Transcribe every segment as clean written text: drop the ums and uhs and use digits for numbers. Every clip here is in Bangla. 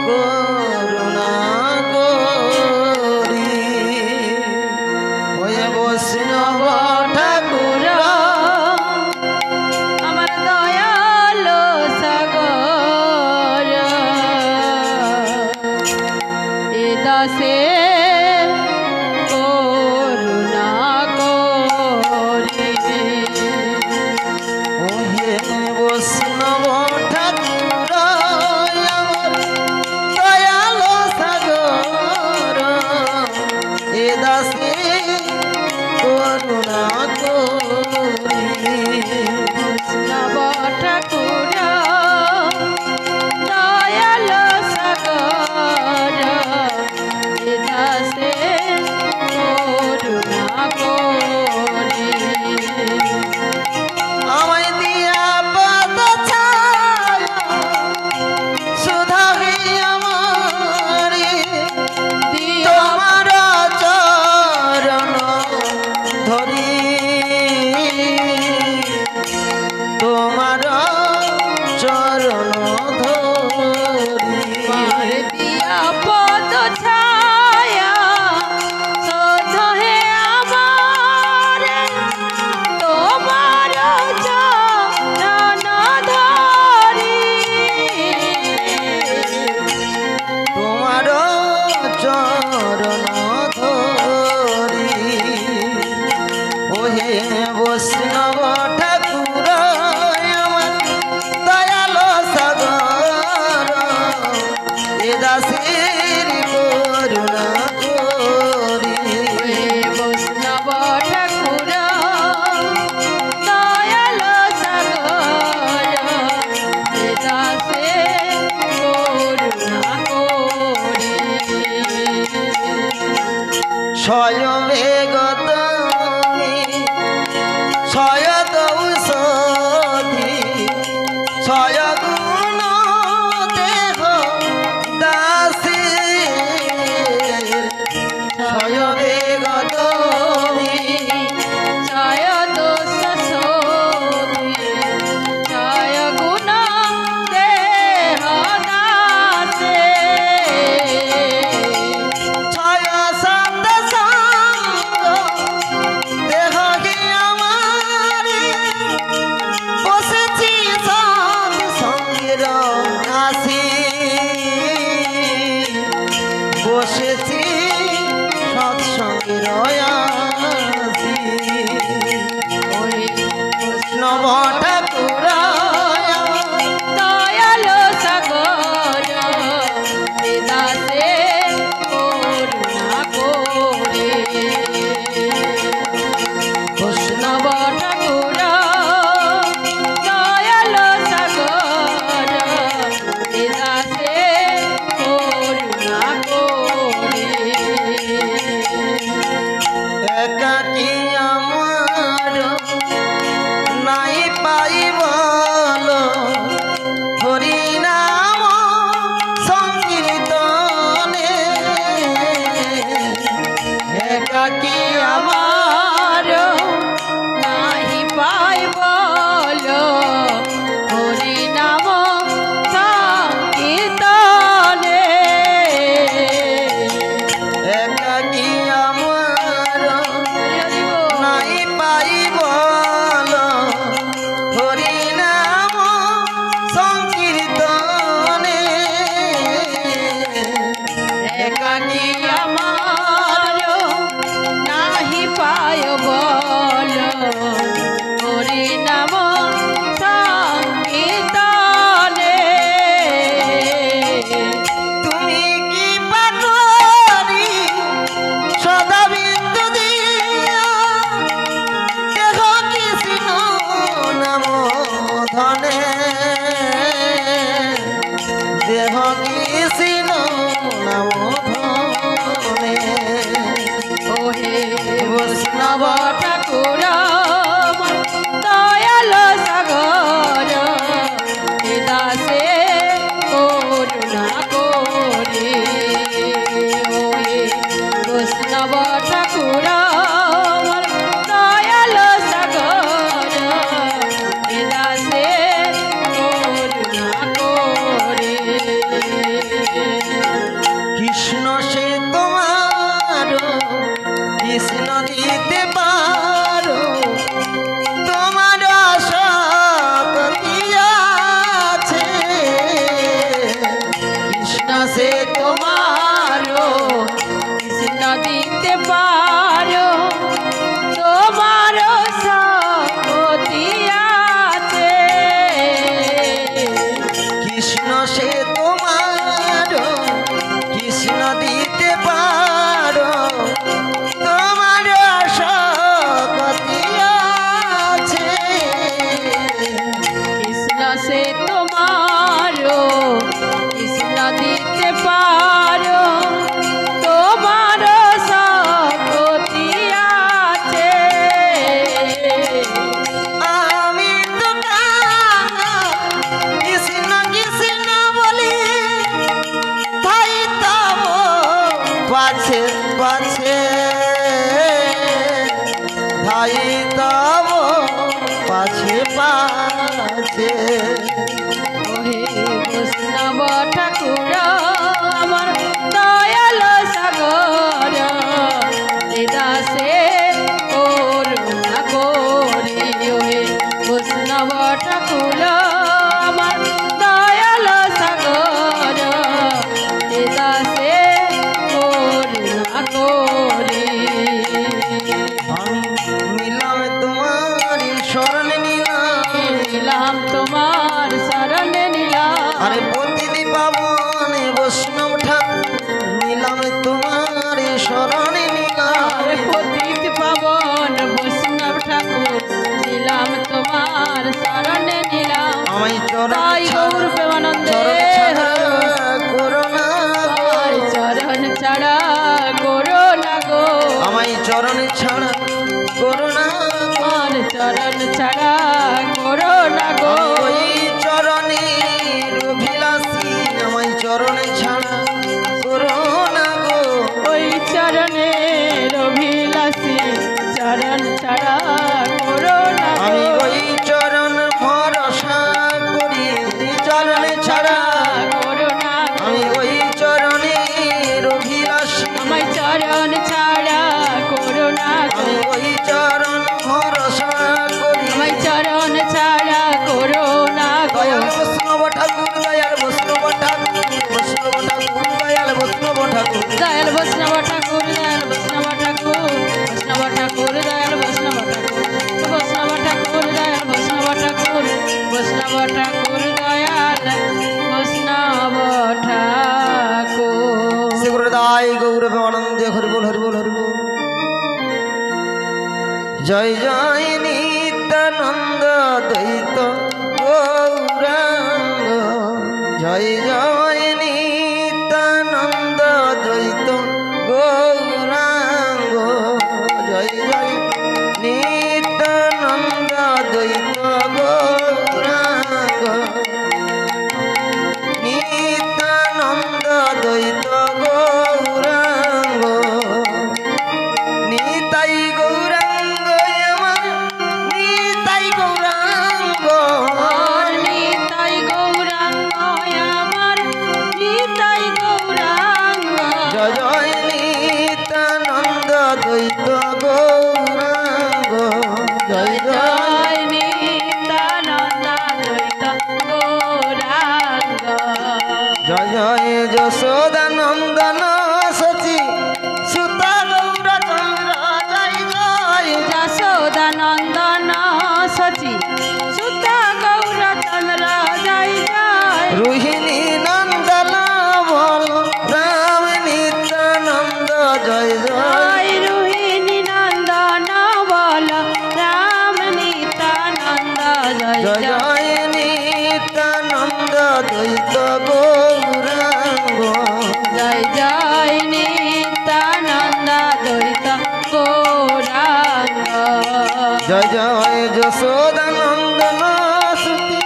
করুণা করি ওই বৈষ্ণব ঠাকুর আমার দয়ালো সাগর এ দাসে করুণা করি ওহে বৈষ্ণব ঠাকুর আমার দয়ালো সাগর এ দাসে করুণা করি বৈষ্ণব ঠাকুর দয়ালো সাগর এ দাসে করুণা করি আমায় দিয়া পাত ছায়া সুধাহি আমারে তোমার চরণ ধরি তোমার চরণ মার ধরি দিয়া পদ ছায়া শোধ হে আমার তোমার চরণ ধরি তোমার চরণ ধরি ওহে বৈষ্ণব ঠাকুর আমার দয়ালো সাগর এ দাসের করুণা করি বৈষ্ণব ঠাকুর দয়ালো সাগর এ দাসে করুণা করি স্বয়মেগত স্বয়ত ঔষধি স্বয়গুণ দেহ দাসী স্বয়মেগত জয় দোষ শোধি জয় গুণ দেহ দাসে ছয় শব্দ সঙ্গ দেহ হি আমারে বসেছি সৎ সঙ্গের আসি বসেছি সৎসঙ্গের আসি ওই বৈষ্ণব ঠাকুর দয়ালো সাগর এ দাসে করুণা করে বৈষ্ণব ঠাকুর দয়ালো সাগর এ দাসে করুণা করে একাকি আমার নাই পাই বল হরি নাম সংকীর্তনে একাকি আমার নাহি পাই বল হরি নাম সংকীর্তনে একাকি আমার নাই পাই বল হরি নাম সংকীর্তনে একাকি আমার নাহি পায় বল হরি নাম সংকীর্তনে তুমি কি পারি সদা বিন্দু দিয়া দেহ কৃষ্ণ নাম ধনে দেহ কৃষ্ণ নাম ধনে ওহে বৈষ্ণব ঠাকুর দয়ালো সাগর এ দাসে করুণা করে ওহে বৈষ্ণব ঠাকুর দয়ালো সাগর এ দাসে করুণা করে বৈষ্ণব ঠাকুর নিলাম তোমার শরণে নিলাম আরে পতিত পাবন বৈষ্ণব ঠাকুর নিলাম তোমার শরণে নিলাম আমায় চরণ তাই গৌর প্রেমানন্দে করোনা আর চরণ ছাড়া করোনা গো আমায় চরণ ছাড়া করোনা আর চরণ ছাড়া করোনা গো ওই চরণের অভিলাষী আমায় চরণ ছাড়া করোনা গো ওই চরণের অভিলাষী চরণ ছাড়া করোনা আমি গো ওই চরণ ভরসা করি চরণ ছাড়া করোনা গো আমি ওই চরণের অভিলাষী আমায় চরণ ছাড়া করোনা গো আমি ওই চরণ ভরসা করি আমায় চরণ ছাড়া করোনা গো দয়াল বৈষ্ণব ঠাকুর দয়াল বৈষ্ণব ঠাকুর বৈষ্ণব ঠাকুর দয়াল বৈষ্ণব ঠাকুর দয়াল বৈষ্ণব ঠাকুর দয়াল বৈষ্ণব ঠাকুর বৈষ্ণব ঠাকুর দয়াল বৈষ্ণব ঠাকুর বৈষ্ণব ঠাকুর দয়াল বৈষ্ণব ঠাকুর বৈষ্ণব ঠাকুর দয়াল বৈষ্ণব ঠাকুর শ্রী গুরুদায় গৌরব আনন্দ হরি বল হরি বল হরি বল জয় জয় নিত্যানন্দ দ্বৈত গৌরাঙ্গ জয় জয় নিত্যানন্দ দ্বৈত গৌরাঙ্গ জয় জয় নিত্যানন্দ দ্বৈত গৌরাঙ্গ নিত্যানন্দ দ্বৈত গৌরাঙ্গ নিতাই গৌরাঙ্গ আমার নিতাই গৌরাঙ্গ আর নিতাই গৌরাঙ্গ আমার নিতাই গৌরাঙ্গ জয় জয় নিত্যানন্দ দ্বৈত গৌরাঙ্গ জয় জয় জয় নিত্যানন্দ দ্বৈত গৌরাঙ্গ জয় জয় যশোদানন্দন সচি সুতা গৌরচন্দ্র জয় জয় যশোদানন্দন সচি সুতা গৌরচন্দ্র জয় জয় রোহিণী নন্দন বল রাম নিত্যানন্দ জয় জয় জয় রোহিণী নন্দন বল রাম নিত্যানন্দ জয় জয় জয় জয় নিত্যানন্দ দ্বৈত গৌরাঙ্গ জয় জয় নিত্যানন্দ দ্বৈত গৌরাঙ্গ জয় জয় যশোদানন্দন সুতি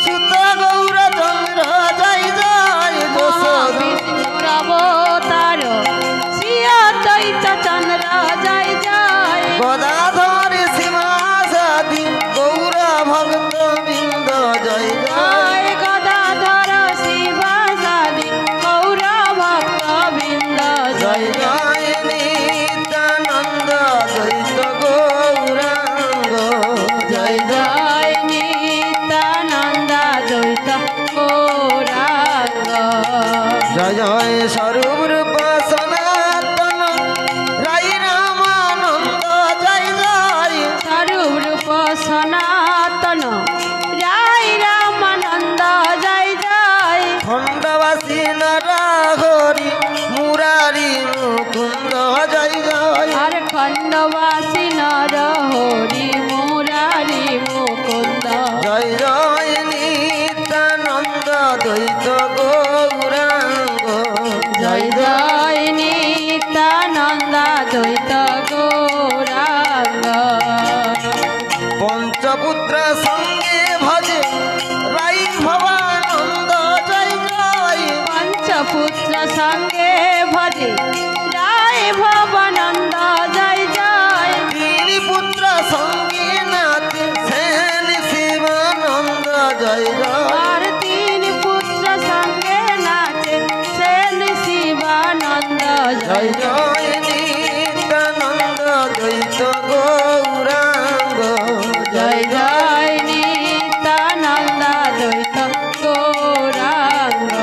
সুত গৌরচন্দ্র জয় জয় যশোদা মহাবিষ্ণুর অবতার শ্রী অদ্বৈত চন্দ্র জয় জয় গদাধর শিবাসাদি গৌর ভক্ত বৃন্দ জয় জয় জয় গদাধর শিবাসাদি গৌর ভক্ত বৃন্দ জয় জয় জয় জয় নিত্যানন্দ দ্বৈত গৌরাঙ্গ জয় জয় নিত্যানন্দ দ্বৈত গৌরাঙ্গ জয় জয় স্বরূপ রূপ সনাতন রাই রামানন্দ জয় জয় স্বরূপ রূপ সনাতন রায় রামানন্দ জয় জয় খণ্ডবাসী নরহরি মুরারি মুকুন্দ জয় জয় আর খণ্ডবাসী নর হরি মুরারি মুকুন্দ জয় জয় নিত্যানন্দ দ্বৈত গৌরাঙ্গ জয় জয় নিত্যানন্দ দ্বৈত গৌরাঙ্গ পঞ্চপুত্র সঙ্গে ভজে রাই ভবানন্দ জয় জয় পঞ্চপুত্র সঙ্গে ভজে রায় ভবানন্দ জয় জয় তিন পুত্র সঙ্গে নাচে সেন শিবানন্দ জয় জয় আর তিন পুত্র সঙ্গে নাচে সেন শিবানন্দ জয় জয় জয় জয় নিত্যানন্দ দ্বৈত গৌরাঙ্গ জয় জয় নিত্যানন্দ দ্বৈত গৌরাঙ্গ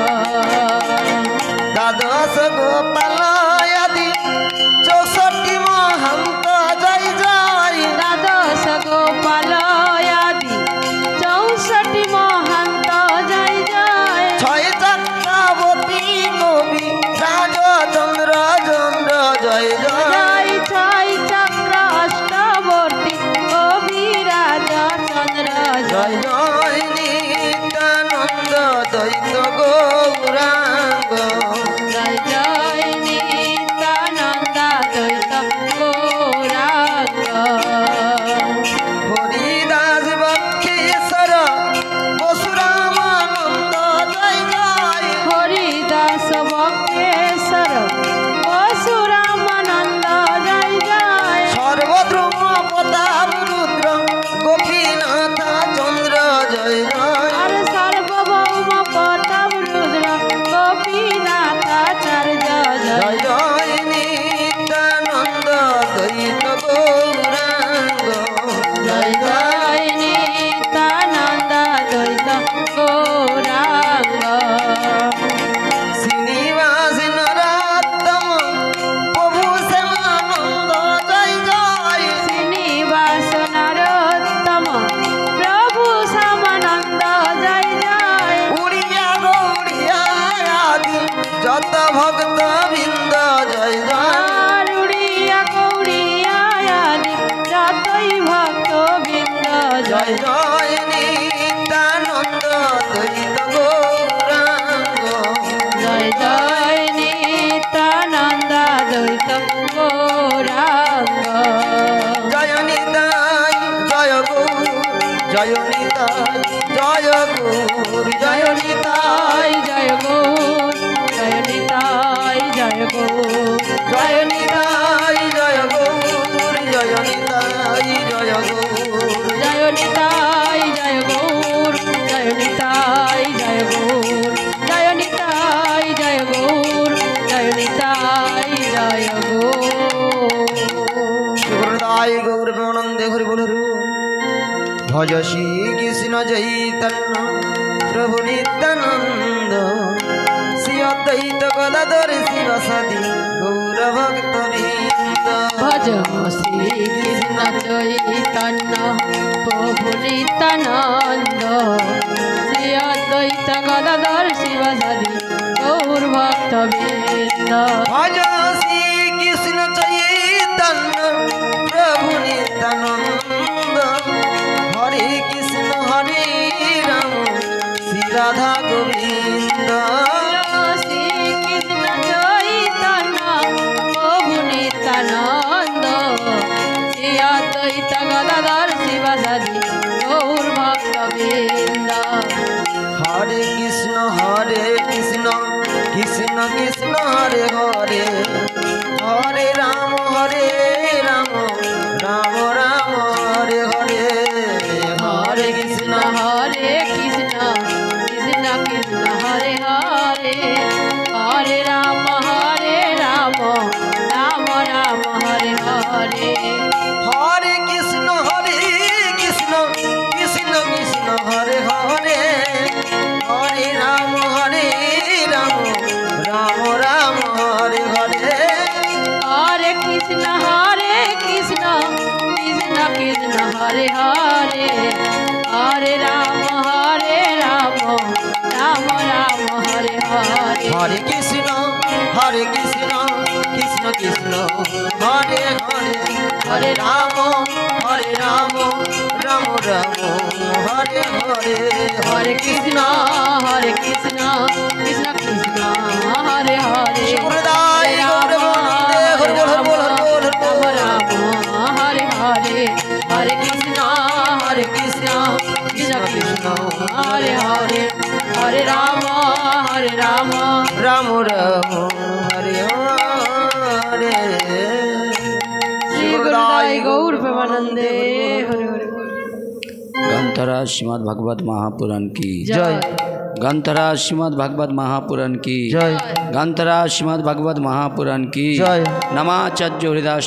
দ্বাদশ গোপাল আদি 64 মহান্ত জয় জয় দ্বাদশ গোপাল আদি 64 মহান্ত জয় জয় ছয় চক্রবর্তী যত ভক্ত বৃন্দ জয় জয় উড়িয়া গৌরিয়া আদি যতই ভক্ত বৃন্দ জয় জয় জয় নিত্যানন্দ দ্বৈত গৌরাঙ্গ জয় জয় নিত্যানন্দ দ্বৈত গৌরাঙ্গ জয় নিতাই জয় গৌর জয় নিতাই জয় গৌর জয় নিতাই জয় গৌর জয় নিতাই জয় গৌর জয় নিতাই জয় গৌর জয় নিতাই জয় গৌর জয় নিতাই জয় গৌর জয় নিতাই জয় গৌর জয় নিতাই জয় গৌর জয় নিতাই জয় গৌর সুরদায় গৌর প্রেমানন্দে হরি বল হরি বল। ভজ শ্রী কৃষ্ণ চৈতন্য প্রভু নিত্যানন্দ শ্রী অদ্বৈত গদাধর শিবসাদি গৌর ভক্ত বৃন্দ ভজ শ্রী কৃষ্ণ চৈতন্য প্রভু নিত্যানন্দ শ্রী অদ্বৈত গদাধর শিবসাদি গৌর ভক্ত বৃন্দ ভজ শ্রী কৃষ্ণ চৈতন্য প্রভু নিত্যানন্দ হরে কৃষ্ণ হরে রাম শ্রী রাধা গোবিন্দ শ্রী কৃষ্ণ চৈতন্য প্রভু নিত্যানন্দ শ্রী অদ্বৈত গদাধর শিবসাদি গৌর ভক্ত বৃন্দ হরে কৃষ্ণ কৃষ্ণ কৃষ্ণ হরে হরে হরে রাম রাম রাম হরে হরে হরে কৃষ্ণ কৃষ্ণ কৃষ্ণ হরে হরে হরে রাম রাম রাম হরে হরে হরে কৃষ্ণ কৃষ্ণ কৃষ্ণ হরে হরে হরে রাম রাম রাম হরে হরে হরে কৃষ্ণ কৃষ্ণ কৃষ্ণ হরে হরে হরে রাম রাম রাম হরে হরে হরে কৃষ্ণ কৃষ্ণ কৃষ্ণ হরে হরে হরে রাম রাম রাম হরে হরে হরে কৃষ্ণ কৃষ্ণ কৃষ্ণ হরে হরে সুরদায় গৌর বন্দে হরি বল হরি বল হরি বল হরি বল। রাম হরে হরে হরে কৃষ্ণ কৃষ্ণ কৃষ্ণ হরে হরে হরে রাম রাম রাম হরে হরে শ্রী গুরুদাই গৌর প্রেমানন্দে হরে হরে ग्रंथराज श्रीमद् भागवत महापुराण की जय ग्रंथराज श्रीमद् भागवत महापुराण की जय ग्रंथराज श्रीमद् भागवत महापुराण की जय नमाचार्य हरिदास